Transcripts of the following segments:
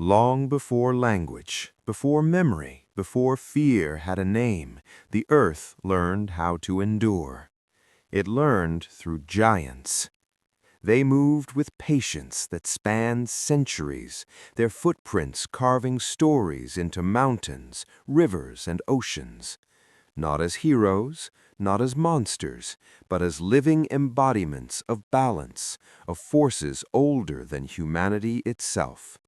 Long before language, before memory, before fear had a name, the earth learned how to endure. It learned through giants. They moved with patience that spanned centuries, their footprints carving stories into mountains, rivers, and oceans. Not as heroes, not as monsters, but as living embodiments of balance, of forces older than humanity itself.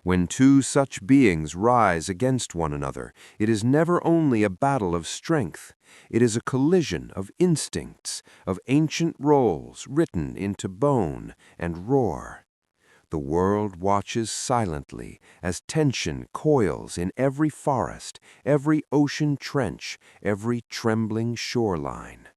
When two such beings rise against one another, it is never only a battle of strength. It is a collision of instincts, of ancient roles written into bone and roar. The world watches silently as tension coils in every forest, every ocean trench, every trembling shoreline.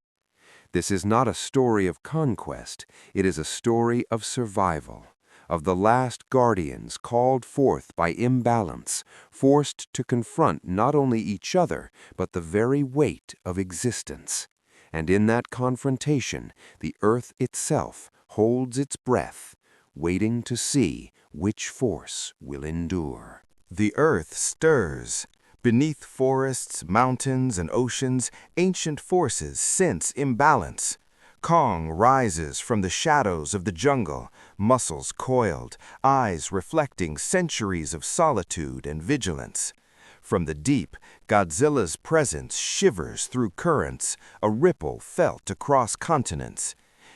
This is not a story of conquest, it is a story of survival, of the last guardians called forth by imbalance, forced to confront not only each other, but the very weight of existence. And in that confrontation, the earth itself holds its breath, waiting to see which force will endure. The earth stirs. Beneath forests, mountains, and oceans, ancient forces sense imbalance. Kong rises from the shadows of the jungle, muscles coiled, eyes reflecting centuries of solitude and vigilance. From the deep, Godzilla's presence shivers through currents, a ripple felt across continents.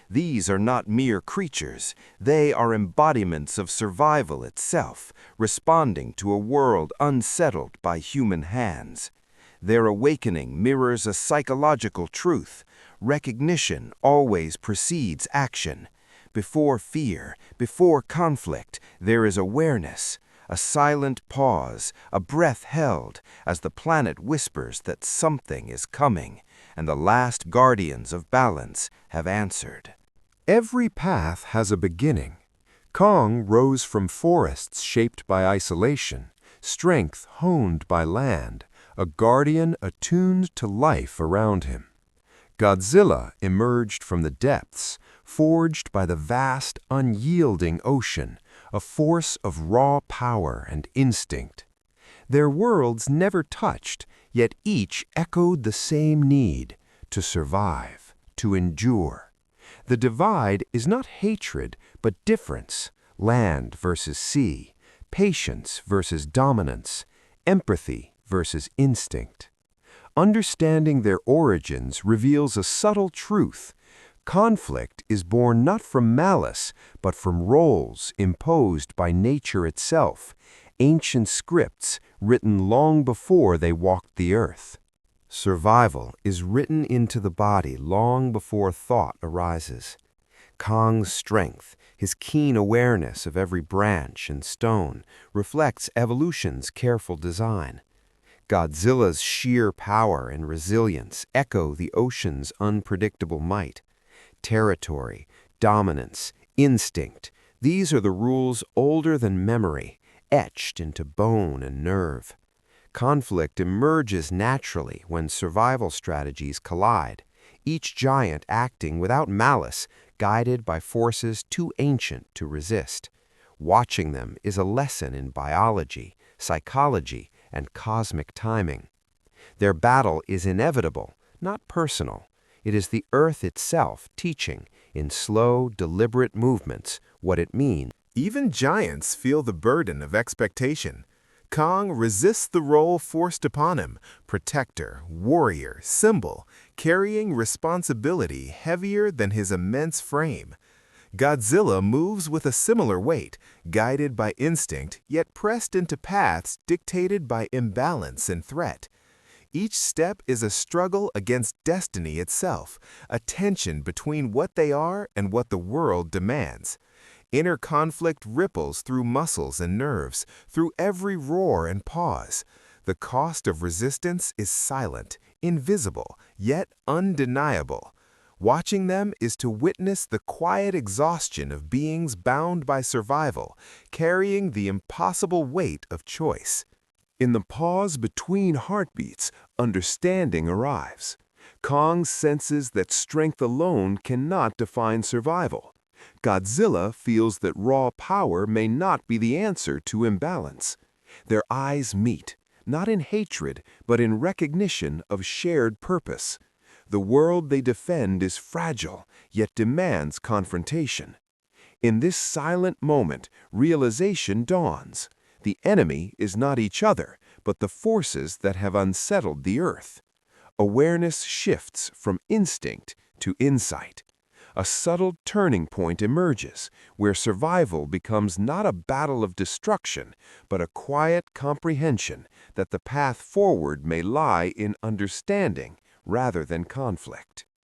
These are not mere creatures, they are embodiments of survival itself, responding to a world unsettled by human hands. Their awakening mirrors a psychological truth. Recognition always precedes action. Before fear, before conflict, there is awareness, a silent pause, a breath held, as the planet whispers that something is coming, and the last guardians of balance have answered. Every path has a beginning. Kong rose from forests shaped by isolation, strength honed by land, a guardian attuned to life around him. Godzilla emerged from the depths, forged by the vast, unyielding ocean, a force of raw power and instinct. Their worlds never touched, yet each echoed the same need, to survive, to endure. The divide is not hatred, but difference, land versus sea, patience versus dominance, empathy versus instinct. Understanding their origins reveals a subtle truth. Conflict is born not from malice, but from roles imposed by nature itself, ancient scripts written long before they walked the earth. Survival is written into the body long before thought arises. Kong's strength, his keen awareness of every branch and stone, reflects evolution's careful design. Godzilla's sheer power and resilience echo the ocean's unpredictable might. Territory, dominance, instinct, these are the rules older than memory, etched into bone and nerve. Conflict emerges naturally when survival strategies collide, each giant acting without malice, guided by forces too ancient to resist. Watching them is a lesson in biology, psychology, and cosmic timing. Their battle is inevitable, not personal. It is the earth itself teaching, in slow, deliberate movements, what it means. Even giants feel the burden of expectation. Kong resists the role forced upon him, protector, warrior, symbol, carrying responsibility heavier than his immense frame. Godzilla moves with a similar weight, guided by instinct, yet pressed into paths dictated by imbalance and threat. Each step is a struggle against destiny itself, a tension between what they are and what the world demands. Inner conflict ripples through muscles and nerves, through every roar and pause. The cost of resistance is silent, invisible, yet undeniable. Watching them is to witness the quiet exhaustion of beings bound by survival, carrying the impossible weight of choice. In the pause between heartbeats, understanding arrives. Kong senses that strength alone cannot define survival. Godzilla feels that raw power may not be the answer to imbalance. Their eyes meet, not in hatred, but in recognition of shared purpose. The world they defend is fragile, yet demands confrontation. In this silent moment, realization dawns. The enemy is not each other, but the forces that have unsettled the earth. Awareness shifts from instinct to insight. A subtle turning point emerges, where survival becomes not a battle of destruction, but a quiet comprehension that the path forward may lie in understanding rather than conflict.